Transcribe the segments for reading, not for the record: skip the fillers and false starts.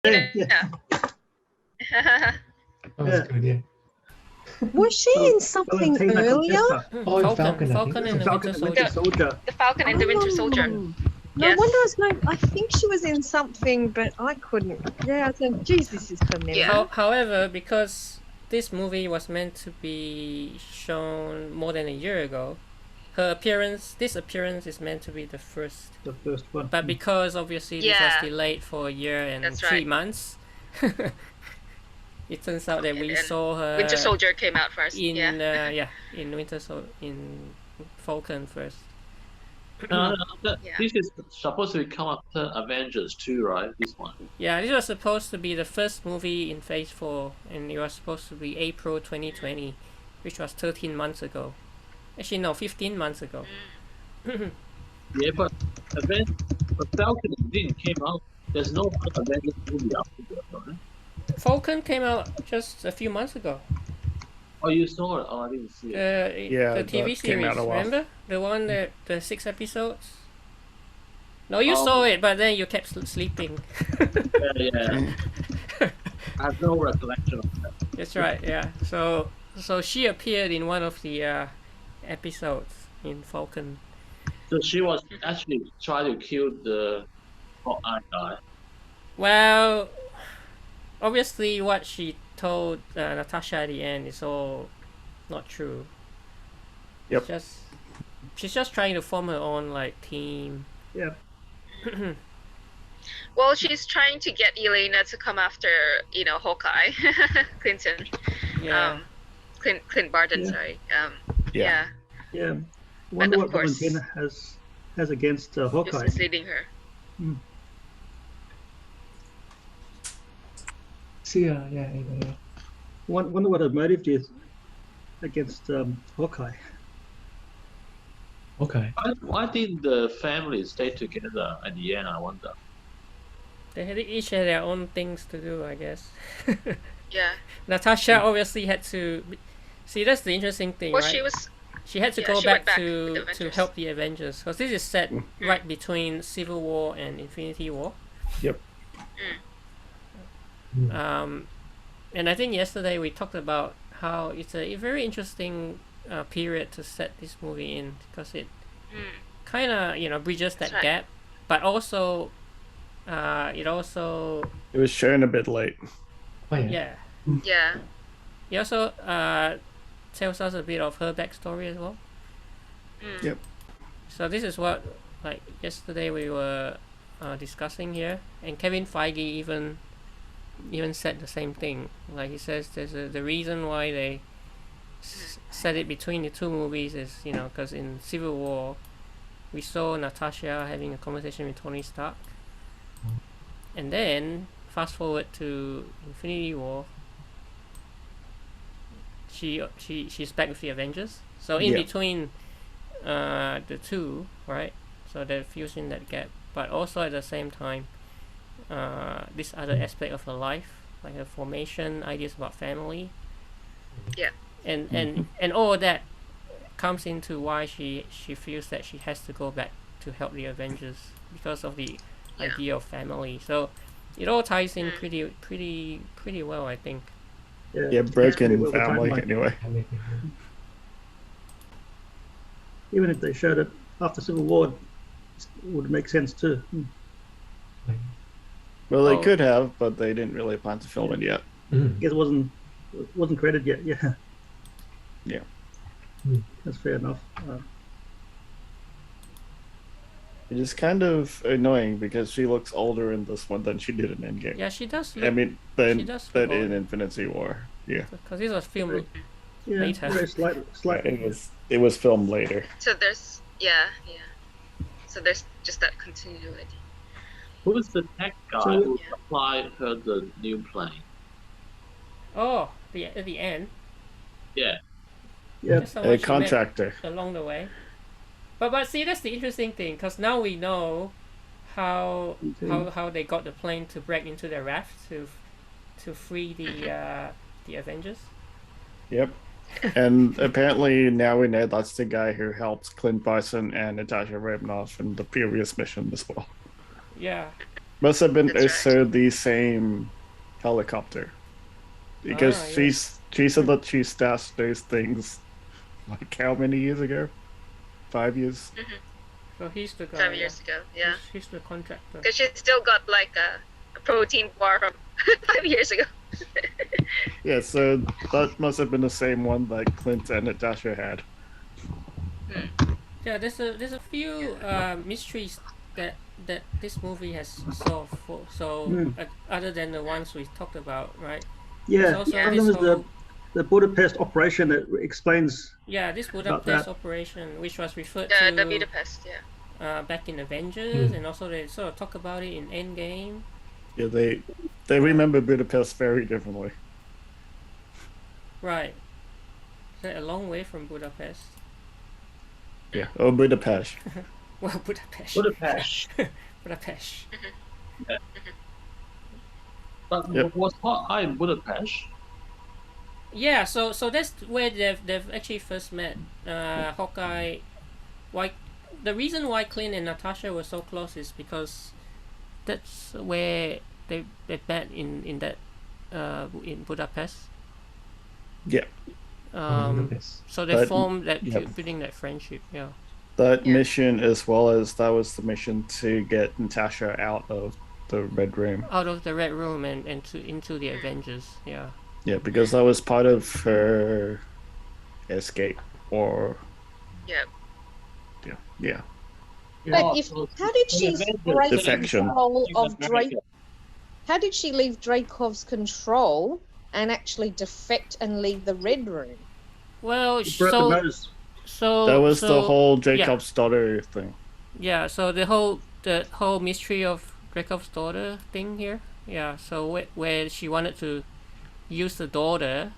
Yeah. That was good, yeah. Was she in something Valentina earlier? Contessa. Oh, Falcon, Falcon I and think. the Falcon Winter and Winter Soldier. Soldier. The Falcon and the Winter Soldier. No Yes. wonder I was going. I think she was in something, but I couldn't. Yeah, I said, geez, this is familiar. Yeah. However, because this movie was meant to be shown more than a year ago, this appearance is meant to be the first. The first one. But because obviously this was Yeah. delayed for a year and That's 3 right. months, it turns out that we And saw her Winter Soldier came out first. in Yeah. in Falcon first. Yeah. This is supposed to come after Avengers 2, right? This one. Yeah, this was supposed to be the first movie in Phase 4, and it was supposed to be April 2020, which was 13 months ago. Actually, no, 15 months ago. Yeah, but Falcon didn't came out. There's no other Avengers movie after that, right? Falcon came out just a few months ago. Oh, you saw it? Oh, I didn't see it. Yeah, the TV that came series, out a while. remember? The one that the 6 episodes? No, you Oh. saw it, but then you kept sleeping. Yeah. I have no recollection of that. That's right, yeah. So she appeared in one of the episodes in Falcon. So she was actually trying to kill the Hawkeye guy. Well, obviously what she told Natasha at the end is all not true. Yep. She's just trying to form her own like team. Yeah. Well, she's trying to get Yelena to come after, Hawkeye, Clinton. Yeah. Clint Barton, Yeah. sorry. Yeah. Yeah. Wonder of what course- Valentina has against Just Hawkeye. misleading her. See, yeah. Wonder what her motive is against Hawkeye. Okay. Why didn't the family stay together at the end? I wonder. They each had their own things to do, I guess. Yeah. Natasha obviously had to see. That's the interesting thing, Well, right? She had to yeah, go she went back back with the to Avengers. help the Avengers, because this is set right between Civil War and Infinity War. Yep. And I think yesterday we talked about how it's a very interesting period to set this movie in, because it kind of bridges that That's right. gap, but also it also It was shown a bit late. Oh, yeah. Yeah. It also tells us a bit of her backstory as well. Yep. So this is what, like, yesterday we were discussing here, and Kevin Feige even said the same thing. Like, he says there's the reason why they set it between the two movies is, because in Civil War we saw Natasha having a conversation with Tony Stark, and then fast forward to Infinity War, she's back with the Avengers. So in Yeah. between the two, right? So they're fusing that gap, but also at the same time, this other aspect of her life, like her formation, ideas about family. Yeah. And all of that comes into why she feels that she has to go back to help the Avengers because of the idea of family. So it all ties in pretty well, I think. Yeah, broken Well, the family timeline. anyway. Even if they showed it after Civil War, it would make sense too. Well, they Oh. could have, but they didn't really plan to film it yet. I guess it wasn't credited yet. Yeah. Yeah. That's fair enough. It is kind of annoying because she looks older in this one than she did in Endgame. Yeah, she does I look, mean, she does than look in older. Infinity War. Yeah. because this was filmed Yeah, later. very slightly. It was filmed later. So there's So there's just that continuity. Who's the tech guy So- who supplied her the new plane? Oh, at the end. Yeah. Yeah. Just someone A she met contractor. along the way. But see, that's the interesting thing, because now we know how they got the plane to break into the raft to free the Avengers. Yep. And apparently now we know that's the guy who helped Clint Bison and Natasha Romanoff in the previous mission as well. Yeah. Must have been That's also the same helicopter. Because yes. she said that she stashed those things like how many years ago? 5 years? So he's the guy. 5 years ago, yeah. He's the contractor. Because she still got like a protein bar from 5 years ago. Yeah, so that must have been the same one that Clint and Natasha had. Yeah, there's a few mysteries that this movie has solved. Other than the ones we talked about, right? Yeah, also Yeah. this there was whole- the Budapest operation that explains. Yeah, this About Budapest that. operation, which was referred The to Budapest, yeah. back in Avengers, and also they sort of talk about it in Endgame. Yeah, they remember Budapest very differently. Right. Is that a long way from Budapest? Yeah. Oh, Budapest. Well, Budapest. Budapest. Budapest. But Yep. was Hawkeye in Budapest? Yeah, so that's where they've actually first met. Hawkeye. Why? The reason why Clint and Natasha were so close is because that's where they met in that in Budapest. Yeah. So they But- formed that yep. building that friendship. Yeah. That Yeah. mission, as well as that was the mission to get Natasha out of the Red Room. Out of the Red Room and into the Avengers. Yeah. Yeah, because that was part of her escape, or Yeah. yeah. But how did she break Defection. control She's of American. Drake? How did she leave Dreykov's control and actually defect and leave the Red Room? Well, She broke the nose. That was the whole yeah. Jacob's daughter thing. Yeah, so the whole mystery of Dreykov's daughter thing here. Yeah, so where she wanted to use the daughter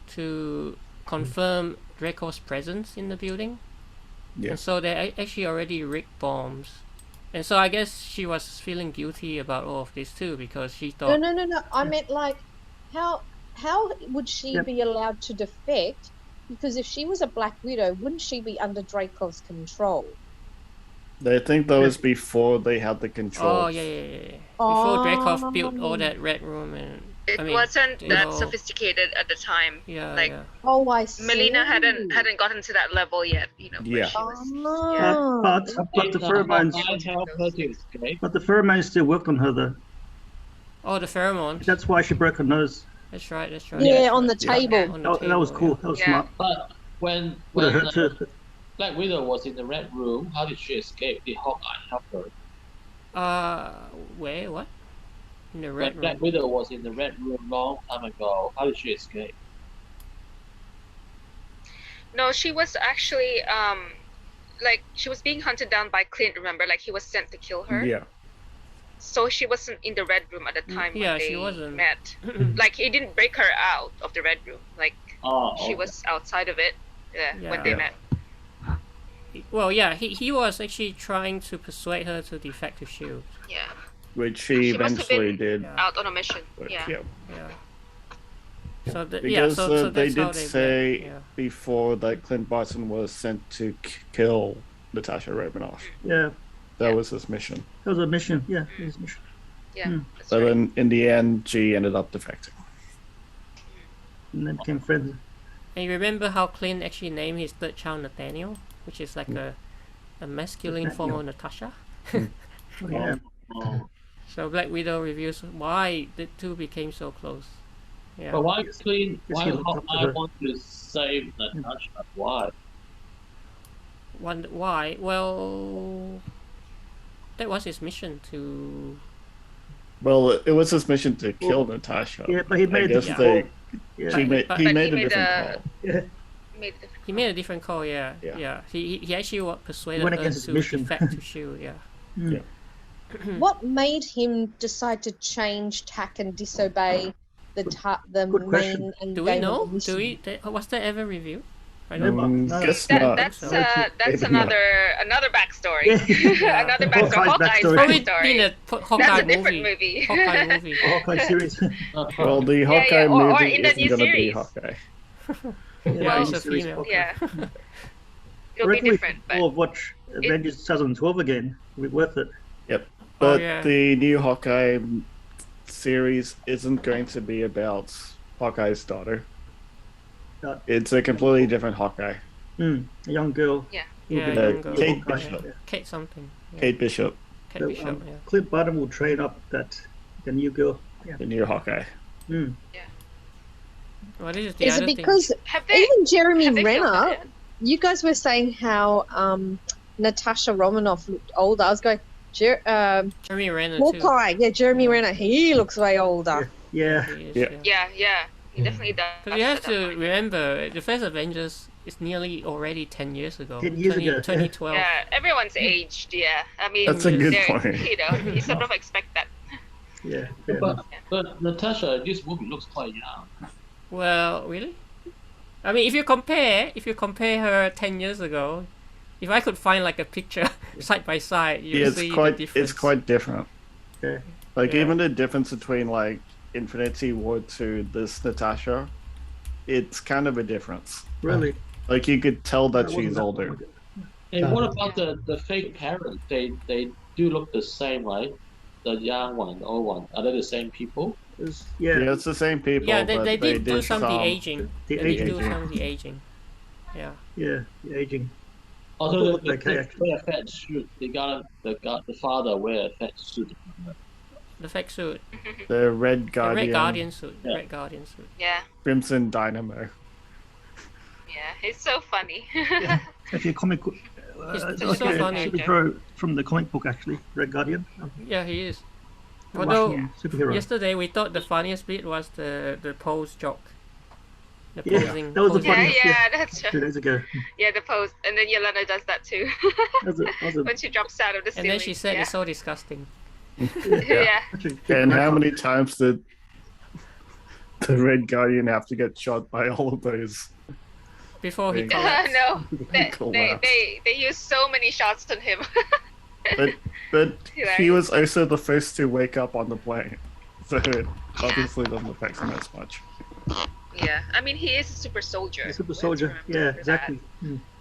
to confirm Dreykov's presence in the building. Yeah. And so they actually already rigged bombs. And so I guess she was feeling guilty about all of this too, because she thought... No. I meant like, how would she Yep. be allowed to defect? Because if she was a Black Widow, wouldn't she be under Dreykov's control? I think that was before they had the control. Oh, yeah. Before Dreykov built Oh. all that Red Room and... It I mean, wasn't you that know, sophisticated at the time. Yeah, like, yeah. Oh, I see. Melina hadn't gotten to that level yet, you know. where Yeah. she was- Oh. But the pheromones, Hawkeye helped her to escape. but the pheromones still worked on her though. Oh, the pheromones. That's why she broke her nose. That's right. Yeah, on the Yeah. table. On the That was table, cool. yeah. That was Yeah. smart. But when Would have hurt too. Black Widow was in the Red Room, how did she escape? Did Hawkeye help her? Where? What? In the When Red Black Room. Widow was in the Red Room long time ago, how did she escape? No, she was actually like she was being hunted down by Clint. Remember, like he was sent to kill her. Yeah. So she wasn't in the Red Room at the time Yeah, when they she wasn't. met. Like he didn't break her out of the Red Room. Like Oh, she was outside of it. Yeah, when they Yeah. met. Well, yeah, he was actually trying to persuade her to defect to SHIELD. Yeah, Which she She must have eventually been- did. Yeah. out on a mission. But, Yeah. Yeah. So the, Because so they that's how did they say met. Yeah. before that Clint Barton was sent to kill Natasha Romanoff. Yeah, That was his mission. that was a mission. Yeah, it was a mission. Yeah, that's But right. then in the end, she ended up defecting. And then became friends. And you remember how Clint actually named his third child Nathaniel, which is like a masculine form of Natasha. Oh, yeah. Oh. So Black Widow reveals why the two became so close. Yeah. But why Clint? Yes, Why he looked up to Hawkeye her. want to save Natasha? Why? Why? Well, that was his mission to. Well, it was his mission to kill Natasha. Yeah, but he made I a guess different they, call. Yeah. he made, But he he made a made different a- call. Yeah. Made a difference. He made a different call. Yeah. Yeah. Yeah. He actually persuaded went her against his to mission. defect to SHIELD. Yeah. Mm. What made him decide to change tack and disobey the Good question. main and Do we game of know? the mission? Was that ever reviewed? I Never. don't know. No. Guess That, not. that's So- that's Maybe not. another backstory. Yeah. Another backstory. Hawkeye's Hawkeye's backstory. Probably backstory. in a Hawkeye That's a movie. different movie. Hawkeye movie. Hawkeye series. Well, the Hawkeye yeah, or movie in the isn't new going to be series. Hawkeye. Yeah, Well, it's a female. Yeah. I It'll be reckon we different, should but all watch Avengers 2012 again. It'll be worth it. Yep. But yeah. the new Hawkeye series isn't going to be about Hawkeye's daughter. Uh, It's a completely different Hawkeye. A young girl. Yeah. will Yeah, be young girl. Kate Hawkeye. Bishop. Yeah. Kate something. Yeah. Kate Bishop, Kate So, Bishop. Yeah. Clint Barton will train up the new girl. Yeah. the new Hawkeye. Well, this is the Is other it because Have they? even Jeremy have they filmed Renner, that yet? you guys were saying how Natasha Romanoff looked older. I was going, thing. Jeremy Renner too. Hawkeye, yeah, Jeremy Yeah. Renner, he looks way older. Yeah. He is, Yeah. Yeah. He definitely does. Because you have at that to point. remember, the first Avengers is nearly already 10 years ago. 10 years ago, yeah. 2012. Yeah, everyone's aged. Yeah, I mean, That's a good they're- point. You know, you sort of expect that. Yeah. But Natasha, this movie looks quite young. Well, really? I mean, if you compare her 10 years ago, if I could find like a picture side by side, you Yeah, see the difference. it's quite different. Yeah. Like Yeah. even the difference between like Infinity War to this Natasha, it's kind of a difference. Really. Like you could tell that That wasn't she's that older. long ago. And what about the fake parents? They do look the same, right? The young one, the old one. Are they the same people? Yeah, it's the same people. Yeah, but they did do some of the some- aging. The They did aging. do some of the aging. Yeah. Yeah, the aging. Although look they okay, actually. wear a fat suit. They got the father wear a fat suit. The fake suit. The Red The Guardian, Red Guardian suit. Yeah. Red Guardian suit. Yeah, Crimson Dynamo. it's so funny. Yeah. Actually, a comic book. He's like so a funny. superhero from the comic book, actually. Red Guardian. Yeah, he is. A Although Russian superhero. yesterday we thought the funniest bit was the pose joke. The Yeah, posing. that was the posing. yeah, funniest, yeah, that's 2 days ago. yeah. The pose, and then Yelena does that too That was a, when she drops out of the And ceiling. then she said yeah. it's so disgusting. yeah. actually, And how many times did the Red Guardian have to get shot by all of those? Before he Big. collapsed. No, they Collapse. use so many shots on him. But Right. he was also the first to wake up on the plane, so it obviously doesn't affect him as much. Yeah, I mean he is a super soldier. The super We have to soldier. remember Yeah, that. exactly.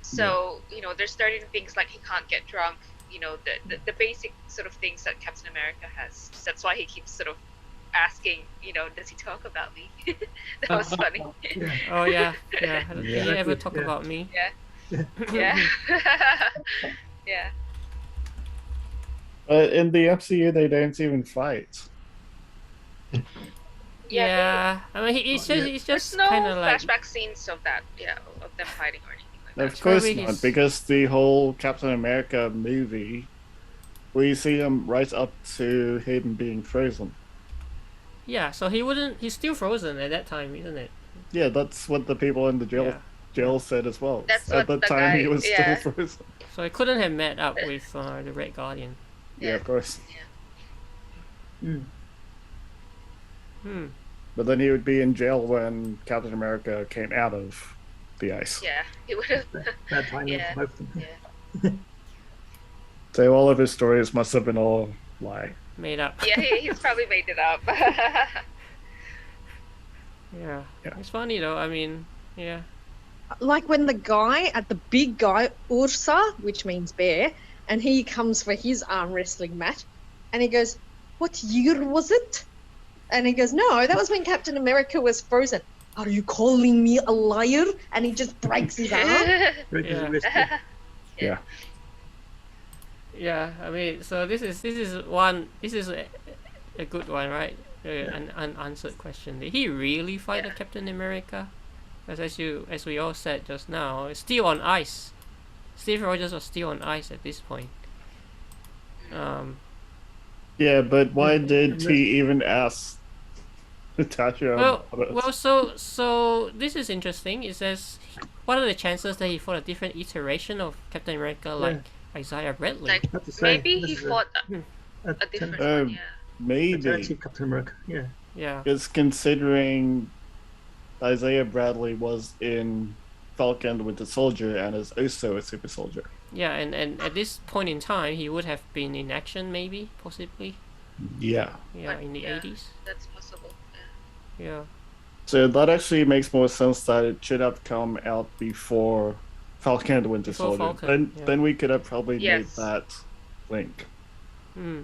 So there's certain things like he can't get drunk. The basic sort of things that Captain America has. That's why he keeps sort of asking, does he talk about me? That was funny. Oh yeah, yeah. Did Yeah. he ever talk Yeah. about me? Yeah. Yeah. But in the MCU, they don't even fight. Yeah. I mean, he's There's just no kind of like. flashback scenes of that. Yeah, of them fighting or anything like that. Of course Probably not, he's- because the whole Captain America movie, we see him right up to him being frozen. Yeah. So he wouldn't. He's still frozen at that time, isn't it? Yeah, that's what the people in the Yeah. jail said as well. That's At what the the time, he guy- was yeah. still frozen. So he couldn't have met up with the Red Guardian. Yeah, of course. Hmm. But then he would be in jail when Captain America came out of the ice. Yeah, he would have. Bad timing Yeah. for both of them. Yeah. So all of his stories must have been all lie. Made up. Yeah, he's probably made it up. Yeah. Yeah. It's funny though. I mean, yeah. Like when the big guy, Ursa, which means bear, and he comes for his arm wrestling match, and he goes, "What year was it?" And he goes, "No, that was when Captain America was frozen." "Are you calling me a liar?" And he just breaks his arm. Break his Yeah. wrist. Yeah. Yeah. I mean, so this is a good one, right? An unanswered question. Did he really fight a Captain America? Because as we all said just now, it's still on ice. Steve Rogers was still on ice at this point. Yeah, but why did he even ask Natasha? about it? So this is interesting. It says, what are the chances that he fought a different iteration of Captain America, like Isaiah Bradley? Like Have to say, maybe this he is fought a a different Uh, one. Yeah. Maybe. alternative Captain America. Yeah. Yeah. Because considering Isaiah Bradley was in Falcon with the Soldier and is also a super soldier. Yeah, and at this point in time, he would have been in action, maybe, possibly. Yeah. Yeah, But, in the yeah. 80s. That's possible. Yeah. Yeah. So that actually makes more sense that it should have come out before Falcon and the Winter Before Soldier. Falcon, yeah. Then we could have probably Yes. made that link. Hmm.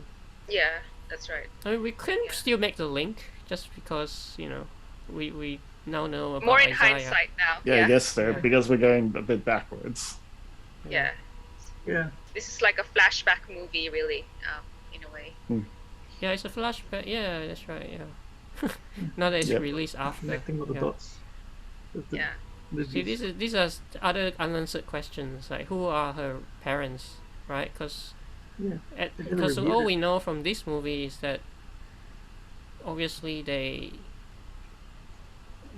Yeah, that's right. I mean, we can Yeah. still make the link just because we now know about More in Isaiah. hindsight now. Yeah, I guess so, Yeah. because we're going a bit backwards. Yeah. Yeah. This is like a flashback movie, really, in a way. Yeah, it's a flashback. Yeah, that's right. Yeah. Now that it's Yep. released after. Connecting all the Yeah. dots. Yeah. See, these are other unanswered questions, like who are her parents, right? Because Yeah. They never because revealed all it. we know from this movie is that obviously the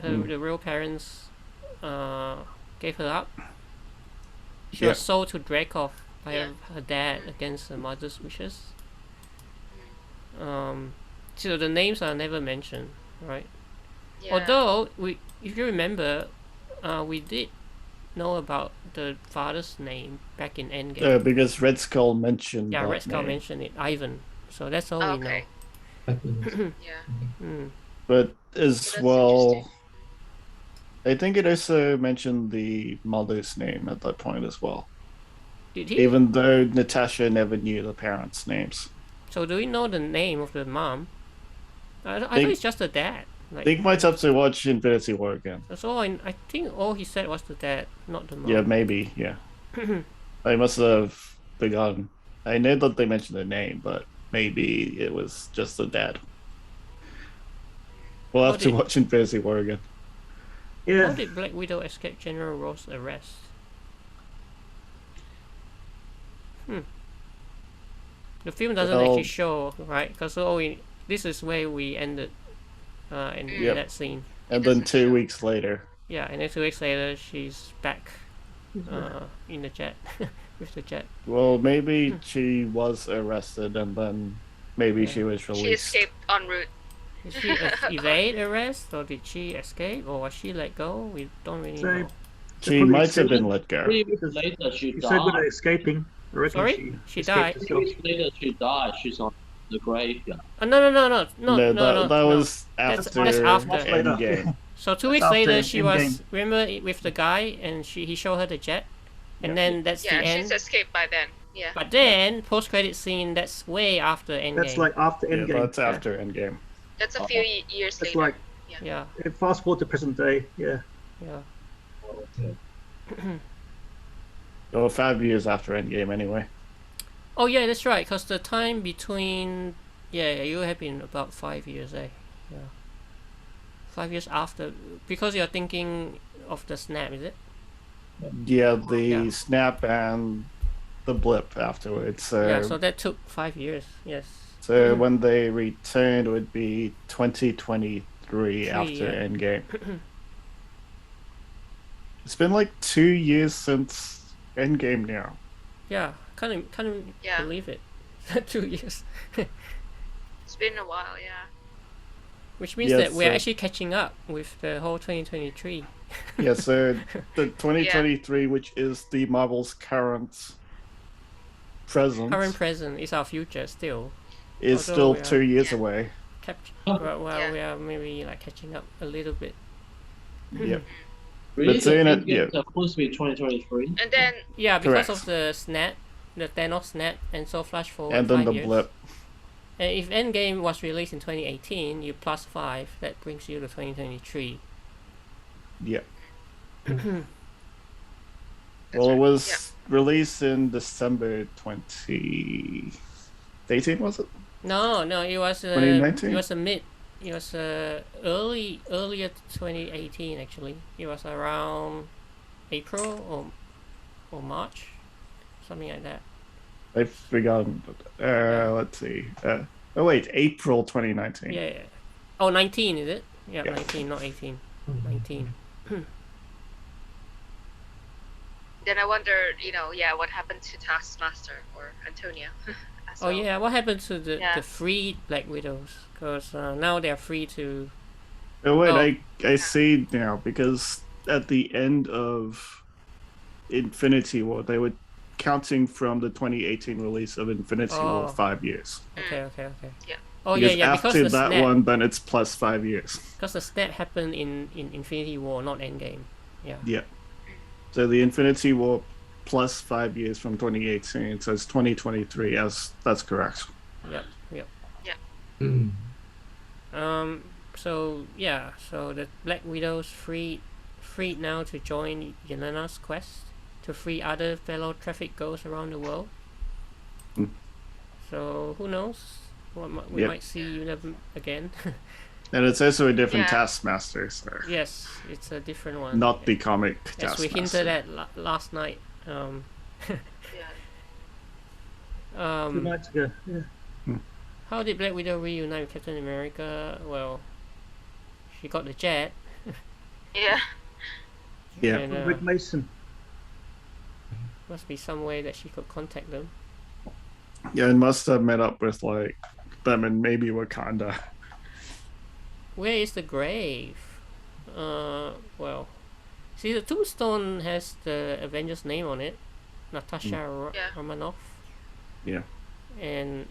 real parents gave her up. She was sold to Dreykov by her dad against her mother's wishes. So the names are never mentioned, right? Yeah. Although if you remember, we did know about the father's name back in Endgame. Because Red Skull mentioned Yeah, that Red Skull name. mentioned it, Ivan. So that's all we know. Okay. Yeah. Mm. But as That's well, interesting. I think it also mentioned the mother's name at that point as well. Did he? Even though Natasha never knew the parents' names. So do we know the name of the mom? I thought Think- it's just the dad. I Like, think might have to watch Infinity War again. that's all. I think all he said was the dad, not the mom. Yeah, maybe, yeah. I must have forgotten. I know that they mentioned the name, but maybe it was just the dad. We'll have to did- watch Infinity War again. How Yeah. did Black Widow escape General Ross' arrest? The film doesn't Well- actually show, right? Because this is where we ended in Yep. that scene. And then doesn't 2 show. weeks later. Yeah, and then 2 weeks later, she's back in the jet with the jet. Well, maybe she was arrested and then maybe she was released. She escaped en route. Did she evade arrest, or did she escape, or was she let go? We don't really So, know. She probably might have been escaped. let go. 3 weeks later, she She's so good at died. escaping. I reckon Sorry? She escaped died? 3 herself. weeks later, she died. She's on the graveyard. No, that was That's after, after. Much later. Endgame. So 2 That's weeks after later, she was Endgame. remember with the guy, and he showed her the jet, and then that's Yeah, the she's end. escaped by then. Yeah. But then post-credit scene, that's way after Endgame. That's like after Yeah, Endgame. that's after Endgame. That's a few years That's later. like yeah. fast forward to present day. Yeah. Or 5 years after Endgame, anyway. Oh yeah, that's right. Cause the time between you have been about 5 years, eh? Yeah. 5 years after, because you're thinking of the snap, is it? Yeah, the Yeah. snap and the blip afterwards. So, Yeah. So that took 5 years. Yes. so when they returned, it would be 2023 after yeah. Endgame. It's been like 2 years since Endgame now. Yeah. Can't Yeah. believe it. 2 years. It's been a while, yeah. Which means Yeah, that we're so- actually catching up with the whole 2023. Yeah, so the 2023, which is the Marvel's current Present is our future still. is although still we are- 2 years Yeah. away. Well, Yeah. we are maybe like catching up a little bit. Yep. Really? But saying The it, Endgame's yeah. supposed to be 2023. And then, Yeah, because Correct. of the snap, the Thanos snap, and so flash forward And then 5 the years. blip. And if Endgame was released in 2018, you plus 5, that brings you to 2023. Yeah. that's Well, it right. was released in December 2018, was it? No, it was 2019? it was earlier 2018 actually. It was around April or March, something like that. I've forgotten. Let's see. Oh wait, April 2019. Yeah. Oh, 19 is it? Yeah, Yeah. 19, not 18. 19. Then I wonder, what happened to Taskmaster or Antonia? as Oh well. yeah, what happened to the Yeah. freed Black Widows? Because now they're free to. Oh wait, Oh. I see now, because at the end of Infinity War, they were counting from the 2018 release of Infinity War Oh. 5 years. Okay. Yeah. Oh Because yeah, after because the that snap. one, then it's plus 5 years. Because the snap happened in Infinity War, not Endgame. Yeah. Yeah. So the Infinity War plus 5 years from 2018, so it's 2023. As that's correct. Yep. So yeah, so the Black Widow's freed now to join Yelena's quest to free other fellow traffic girls around the world. So who knows? We might see Yelena again. And it's also a different Yeah. Taskmaster, so Yes, it's a different one. not the comic As Taskmaster. we hinted at last night. Yeah. 2 nights ago. Yeah. How did Black Widow reunite with Captain America? Well, she got the jet. Yeah. Yeah. And, Rick Mason. must be some way that she could contact them. Yeah, it must have met up with like them and maybe Wakanda. Where is the grave? Well, see, the tombstone has the Avengers name on it, Natasha Yeah. Romanoff, Yeah. and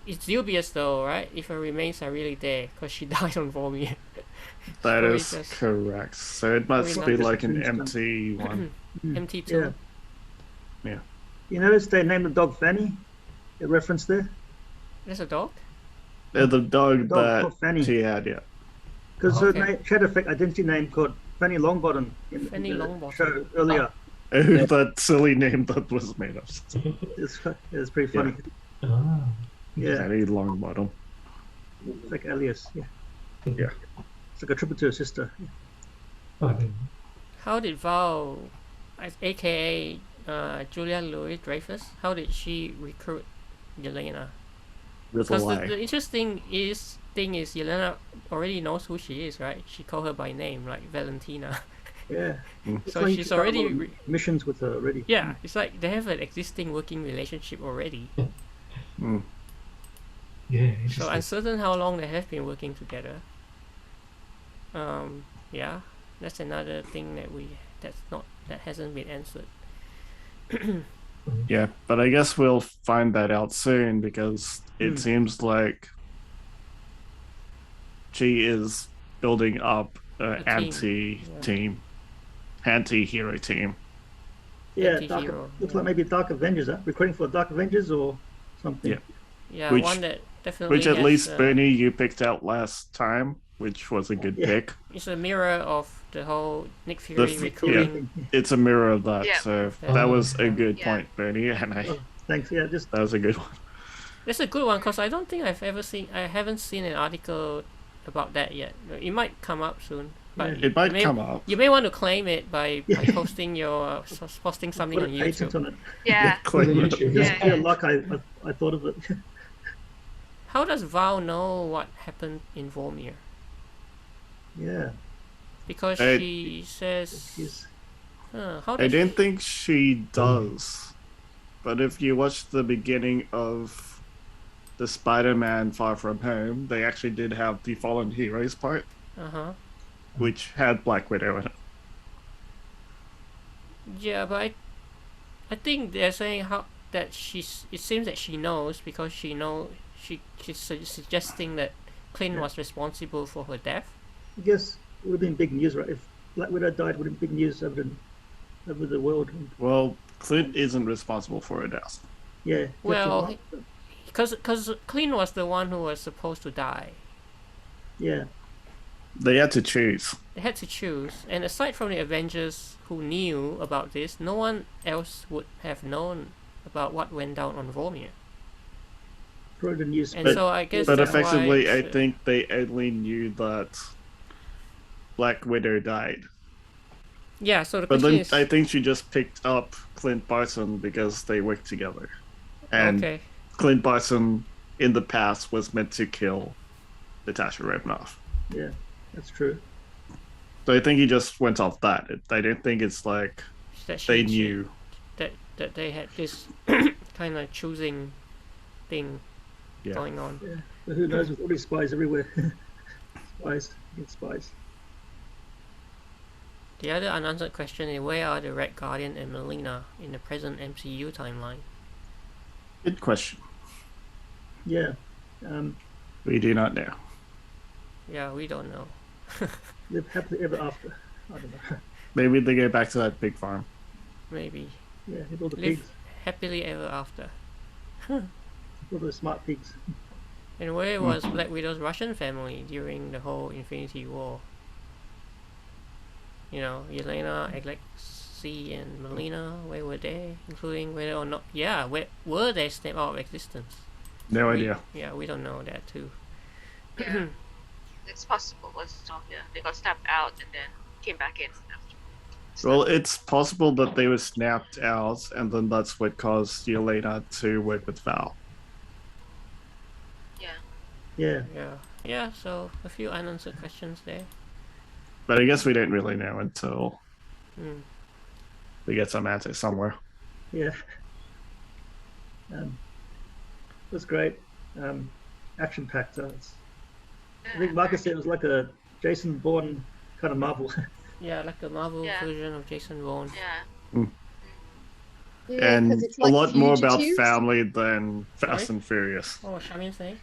it's dubious though, right? If her remains are really there, because she died on Vormir. That Probably is just- correct. So it must Probably be not like an tombstone. empty one. Empty tomb. Yeah. You notice they named the dog Fanny? A reference there? There's a dog. The dog Dog that called Fanny. she had, yeah. Because Okay. her she had a fake identity name called Fanny Longbottom in Fanny the Longbottom. show earlier. That silly name that was made up. It's pretty funny. Yeah, Fanny Longbottom. it's like alias. Yeah. Yeah. It's like a tribute to her sister. How did Val, aka Julia Louis-Dreyfus, how did she recruit Yelena? With a Because lie. the interesting thing is Yelena already knows who she is, right? She called her by name, like Valentina. Yeah. It's So like she's started already on missions with her already. Yeah, it's like they have an existing working relationship already. Mm. Yeah, So interesting. uncertain how long they have been working together. Yeah, that's another thing that hasn't been answered. Yeah, but I guess we'll find that out soon because it seems like she is building up an A team. anti-hero team. Yeah, Anti-hero, looks yeah. like maybe Dark Avengers, huh? Recruiting for Dark Avengers or something. Yeah. Yeah, Which- one that definitely Which at has, least Bernie you picked out last time, which was a good Yeah. pick. it's a mirror of the whole Nick Fury f- recruiting. It's a mirror of that, Yeah. so Yeah. that was a good Yeah. point, Bernie, and Oh, thanks. Yeah, just that was a good one. It's a good one because I don't think I haven't seen an article about that yet. It might come up soon. But It might you may, come up. You may want to claim it by Yeah. posting posting something put on a patent YouTube. on it. Yeah. Claim it. YouTube. Just Yeah. pure luck. I thought of it. How does Val know what happened in Vormir? Yeah. Because I- she says, She's how I does didn't think she does, but if you watch the beginning of the Spider-Man Far From Home, they actually did have the Fallen Heroes part, which had Black Widow in it. Yeah, but I think they're saying that it seems that she knows because she's suggesting that Clint Yeah. was responsible for her death. I guess it would have been big news, right? If Black Widow died, it would have been big news over the world. Well, Clint isn't responsible for her death. Yeah. Well, because Clint was the one who was supposed to die. yeah. They had to choose. They had to choose, and aside from the Avengers who knew about this, no one else would have known about what went down on Vormir. Probably the news. And But- so I guess But that's why effectively, I it's, think they only knew that Black Widow died. yeah. So the But question then is, I think she just picked up Clint Barton because they worked together. And okay, Clint Barton in the past was meant to kill Natasha Romanoff. Yeah, that's true. So I think he just went off that. I don't think it's like that they knew. that they had this kind of choosing thing Yeah. going on. Yeah. But who knows with all these spies everywhere? Spies against spies. The other unanswered question is where are the Red Guardian and Melina in the present MCU timeline? Good question. Yeah. We do not know. Yeah, we don't know. Live happily ever after. I don't know. Maybe they go back to that pig farm. Maybe Yeah, with all the live pigs, happily ever after. all the smart pigs. And where was Black Widow's Russian family during the whole Infinity War? You know, Yelena, Alexei, and Melina, where were they? Including whether or not, where were they snapped out of existence? No idea. Yeah, we don't know that too. Yeah. It's possible. They got snapped out and then came back in after. Well, it's possible that they were snapped out, and then that's what caused Yelena to work with Val. Yeah. Yeah, so a few unanswered questions there. But I guess we don't really know until we get some answers somewhere. Yeah. It was great. Action packed. I think Marcus said it was like a Jason Bourne kind of Marvel. Yeah, like a Marvel version of Jason Bourne. Yeah. And 'cause it's a lot more about fugitives. family than Fast Sorry? and Furious. Oh, Charmian saying?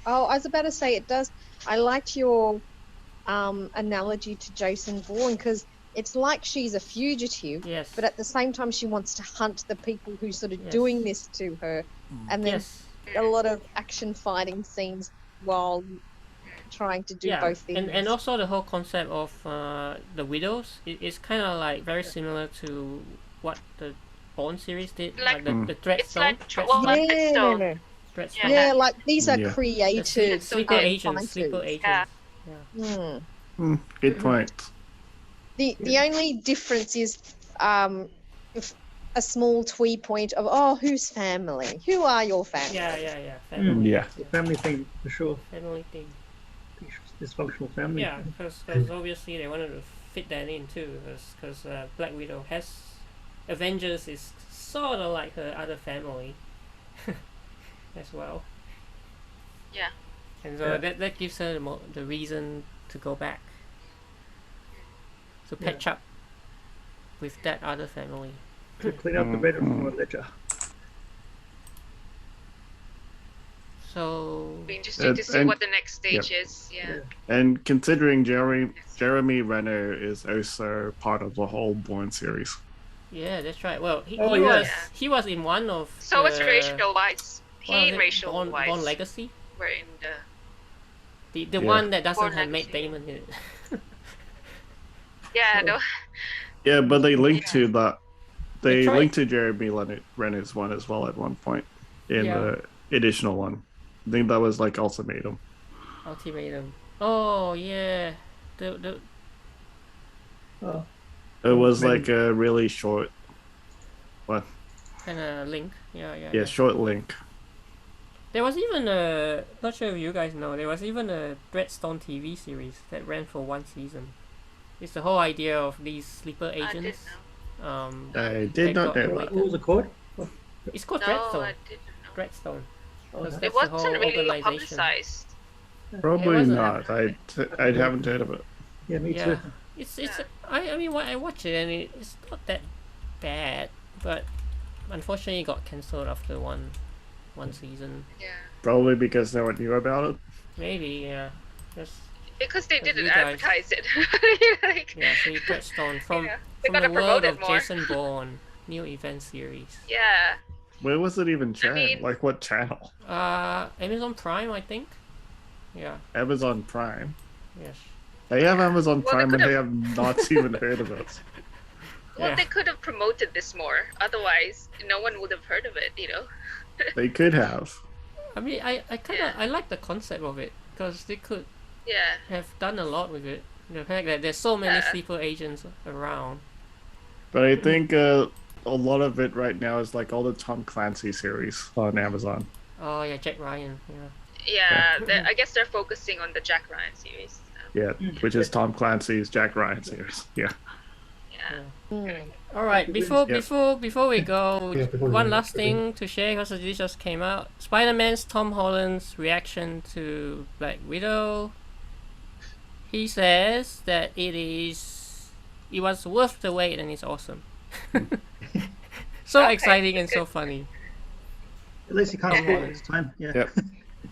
Oh, I was about to say it does. I liked your analogy to Jason Bourne because it's like she's a fugitive, Yes. but at the same time she wants to hunt the people who sort of Yes. doing this to her, and then Yes. a lot of action fighting scenes while trying to do both things. And also the whole concept of the widows is kind of like very similar to what the Bourne series did, like the It's Treadstone. like Treadstone. Treadstone. Yeah, like these are Yeah. created Sleeper agents. Sleeper agents. Yeah. Good point. The only difference is if a small twee point of whose family? Who are your family? Yeah. Family. Yeah. Family thing for sure. Family thing. Dysfunctional family. Yeah, because obviously they wanted to fit that in too, because Black Widow has Avengers is sort of like her other family as well. Yeah. And so that gives her the reason to go back to patch up with that other family. To clean up the bedroom ledger. So Be interesting to see and- what the next stage is. Yeah. And considering Jeremy Renner is also part of the whole Bourne series. yeah, that's right. Well, he Oh, yeah. he was in one of So what's the- Rachel Weisz? what was He it? Rachel Bourne Weisz. Legacy. We're in the The Yeah. one that doesn't Bourne have Matt Legacy. Damon in it. no. Yeah, but they linked to that. They tried- linked to Jeremy Renner's one as well at one point in the additional one. I think that was like Ultimatum. Ultimatum. Oh yeah, the Oh, It was Maybe. like a really short, kind of link. Yeah. short link. There was even a, not sure if you guys know, there was even a Treadstone TV series that ran for one season. It's the whole idea of these sleeper I didn't agents. know. I that did not got know what that. was it called? It's called No, Treadstone. I didn't know. Treadstone. Oh, Because no. that's It the whole wasn't really organization. publicized. Probably wasn't not. I haven't heard of it. Yeah, me Yeah, too. it's I mean I watched it and it's not that bad, but unfortunately it got cancelled after one season. Yeah. Probably because no one knew about it. Maybe just Because they Because didn't you guys- advertise it. Like, yeah. So Treadstone from yeah. They from gotta the promote world it of more. Jason Bourne new event series. Yeah. Where was it even shown? mean- Like what channel? Amazon Prime, I think. Yeah. Amazon Prime. Yes. They have Amazon Well, they Prime and could've- they have not even heard of it. Well, Yeah. they could have promoted this more. Otherwise, no one would have heard of it. They could have. I mean, I kind of I like the concept of it because they could Yeah. have done a lot with it. The fact that there's so many Yeah. sleeper agents around. But I think a lot of it right now is like all the Tom Clancy series on Amazon. Oh yeah, Jack Ryan. Yeah. Yeah. I guess they're focusing on the Jack Ryan series. Yeah, which is Tom Clancy's Jack Ryan series. Yeah. Yeah. All right. Before we go, Yeah, before we one go. last thing to share because this just came out. Spider-Man's Tom Holland's reaction to Black Widow. He says that it was worth the wait and it's awesome. So Okay, exciting and so good. funny. At least you can't spoil it this time. Yeah. Yep.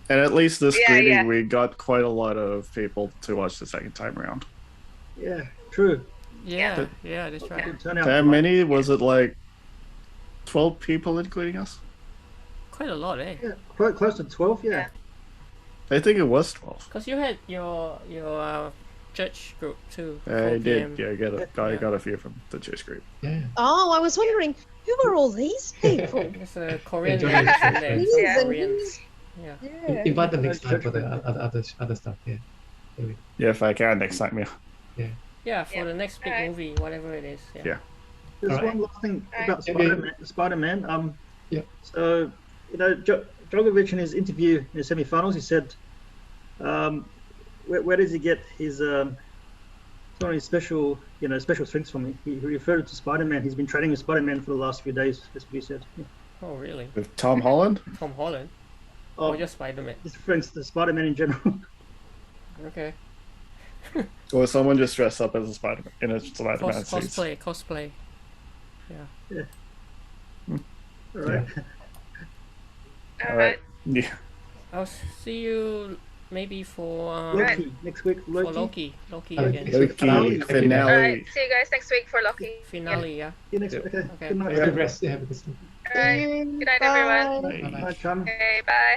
And at least this Yeah, screening, yeah. we got quite a lot of people to watch the second time around. Yeah, true. Yeah, that's right. Good turnout. How many? Was it like 12 people including us? Quite a lot, eh? Yeah, quite close to 12. Yeah. I think it was 12. Because you had your church group too. I 4 did. PM. Yeah, I got a few from the church group. Yeah. Oh, I was wondering who are all these people? There's a Korean Jono mix in is there. He's Yeah. and Koreans. he's- Yeah. Yeah. Invite them next Yeah. time for the other stuff. Yeah. Anyway. Yeah, if I can next time. Yeah. Yeah, for Yeah. the next big Alright. movie, whatever it is. Yeah. Yeah. There's Alright. one last thing Alright. about Okay. Spider-Man. Yeah. So, Djokovic in his interview in the semi-finals, he said, where does he get his some of his special strengths from? He referred to Spider-Man. He's been training with Spider-Man for the last few days. That's what he said. Yeah. Oh, really? With Tom Holland? Tom Holland? Oh, Or just Spider-Man? his friends, the Spider-Man in general. Okay. Or someone just dressed up as a Spider-Man in a Spider-Man suit. Cosplay. Yeah. All right. All All right. right. Yeah. I'll see you maybe for Loki next week. for Loki. Loki Okay. again. Loki Finale. All finale. right. See you guys next week for Loki. Finale, yeah. See you next week. Okay. Okay. Good night. Have a good rest. Yeah, have a good sleep. All right. Good night, everyone. Bye. Bye-bye. Bye, Charm. Okay. Bye.